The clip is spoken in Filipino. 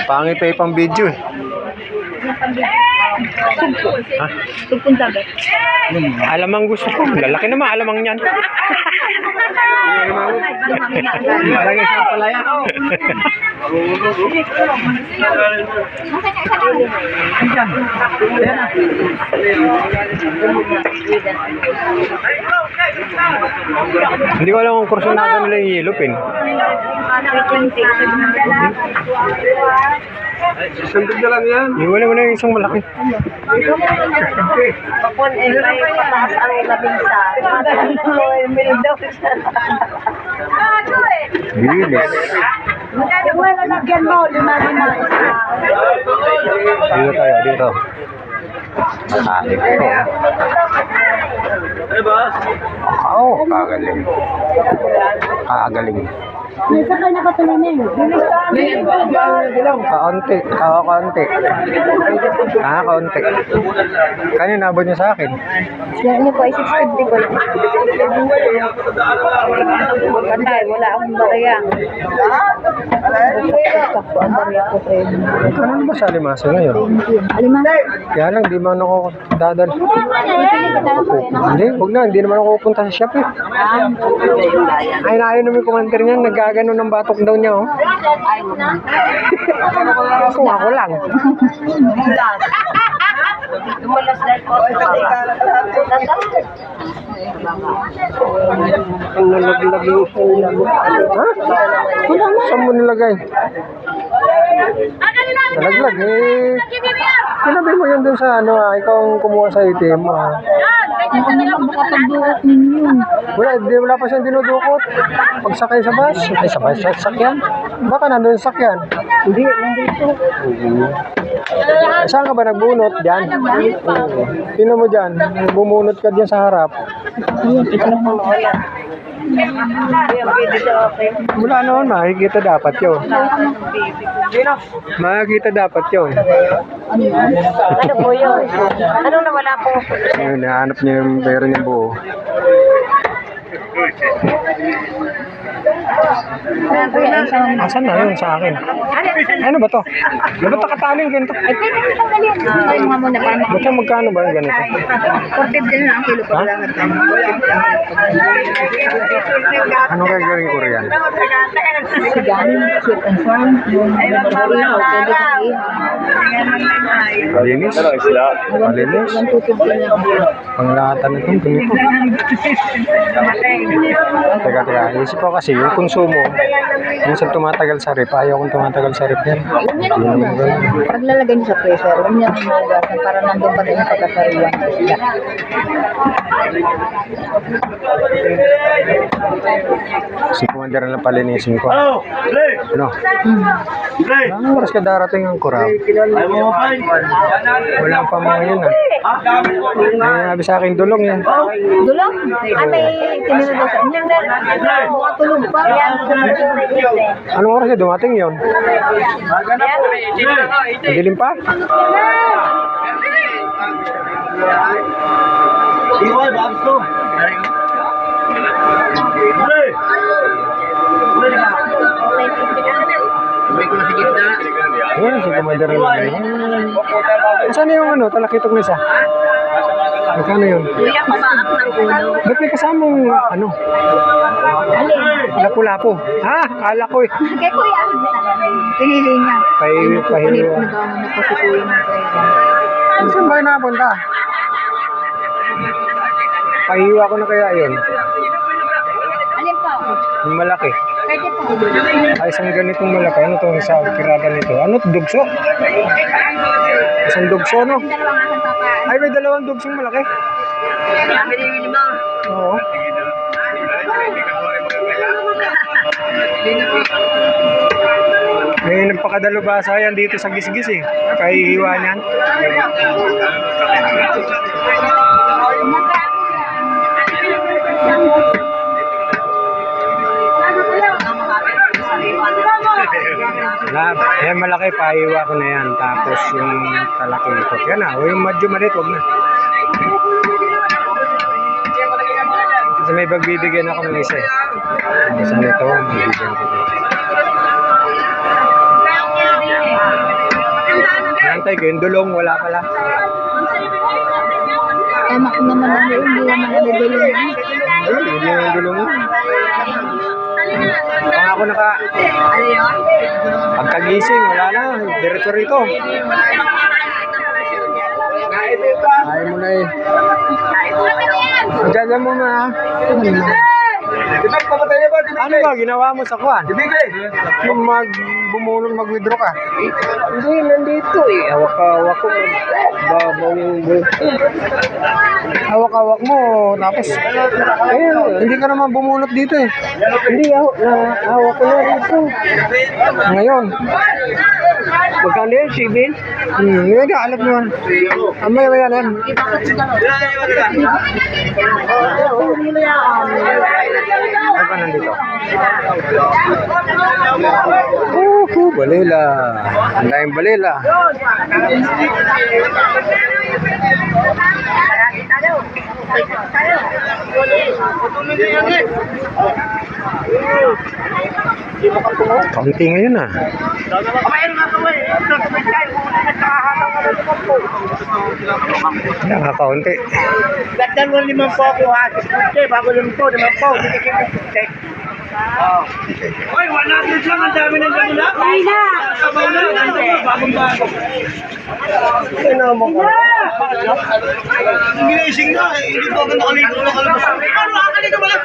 Pangit pa pang video eh. Ha? Tugpong dagat. Alamang gusto ko. Lalaki naman, alamang yan. Lagi sa palaya ko. Hindi ko alam kung kursunada nila yung yelupin. Sandog na lang yan. Wala mo na yung isang malaki. Kapon, may pataas ang labinsa. Bilis. Wala lagyan mo, lima-lima. Dito tayo, dito. Salik ko. Ano ba? Oo, kagaling. Kagaling. Minsan ka nakatuloy na yun. Kaunti. Kaunti. Kaunti. Kanina nabot niya sa akin. Yung inyo po ay 650 po. Patay, wala akong barya. Ang barya ko, friend. Ano ba sa Alimasa ngayon? Alimasa? Kaya lang, di man ako dadal. Hindi, huwag na. Hindi naman ako pupunta sa shop eh. Ay, naayon naman yung commander niyan. Nagagano ng batok daw niya, oh. Kung ako lang. Dumalas dahil po. Ang nalaglag yung phone. Ha? Saan mo nilagay? Nalaglag eh. Sinabi mo yun dun sa ano ikaw ang kumuha sa ATM mo Makapagbukas ninyo. Wala pa siyang dinudukot. Pagsakay sa bus, ay sa sakyan. Baka nandun sa sakyan. Hindi, nandito. Saan ka ba nagbunot? Diyan? Sino mo dyan? Bumunot ka dyan sa harap. Wala naman, makikita dapat yun. Makikita dapat yun. Ano po yun? Ano na wala po? Ayun, nahanap niya yung pera niya buo. Asan na yun sa akin? Ano ba to? Ba't nakataling ganito? Ay, pwede mo lang dali. Ay, mga muna pa. Ba't yung magkano ba yung ganito? 450 na ang kilo pa Ha? lang. Ano kaya galing Korean? Siganin, sweet and sour. Ihaw, pwede ka ihaw. Malinis? Malinis? 150 na ang kilo. Panglahatan na itong ganito. Teka. Isip ko kasi yung konsumo, minsan tumatagal sa rep. Ayaw kong tumatagal sa rep yan. Paglalagay niyo sa pressure, huwag niya hinugasan para nandun pa rin yung pagkasariwan. Si Commander na palinisin ko. Hello! Play! Ano? Play! Anong oras ka darating ang kurap? Ay mo pa yun. Wala pa mga yun ah. Ay, nabi sa akin dulong yan. Dulong? Ah, may tinunod sa inyo. Mga tulog pa. Anong oras ka dumating yun? Madilim pa? Iwan, babs to. Play! Ayan, si Commander na lang. Saan yung ano, talakitog na isa? Magkano yun? Kuya, kumaak ng ulo. Ba't may kasamang ano? Lapu-lapu. Ha? Kala ko eh. Kay kuya, pinili niya. Pahiwa. Nagawa na po si kuya ng kuya. Saan ba napunta? Pahiwa ko na kaya yun. Alin pa ako? Yung malaki. Pwede po. Ay, isang ganitong malaki. Ano itong isa kirada nito? Ano? Dugso? Isang dugso, no? Dalawang aking papa. Ay, may dalawang dugsong malaki. Kami din mo. Oo. May nagpakadalubasa yan dito sa gisgis eh. Kahihiwa niyan. Yan malaki, pahiwa ko na yan. Tapos yung talaki nito. Yan na, o yung medyo maliit, wag na. Kasi may pagbibigyan ako ng isa eh. Isa nito, bibigyan ko dito. bantay ko, yung dulong, wala pala. Emak naman ano, hindi naman nabibili. Ayun, yun yung dulong mo. Kung ako pagkagising, wala na, diretso rito. Ayaw mo na eh. Diyan mo na. Ano ba ginawa mo sa kwan? Nung mag-withdraw ka? Hindi, nandito eh. Hawak-hawak ko. Babaw yung buhok. Hawak-hawak mo. Tapos, hindi ka naman bumunot dito eh. Hindi, hawak ko na dito. Ngayon. Magkano yun, Sibin? Ngayon ka, alam mo. Amay ba yan? Ay pa nandito? Balila. Ang daming balila. Kaunti ngayon ah. Nakakaunti. Dalawang limang po ako ha. Okay, bago lang po, naman po. Oy, 100 lang. Ang dami ng ganun lang. Ay na! Sabaw na. Bagong-bago. Ginising na. Hindi pa ako nakaligo. Ano, nakaligo ba lang?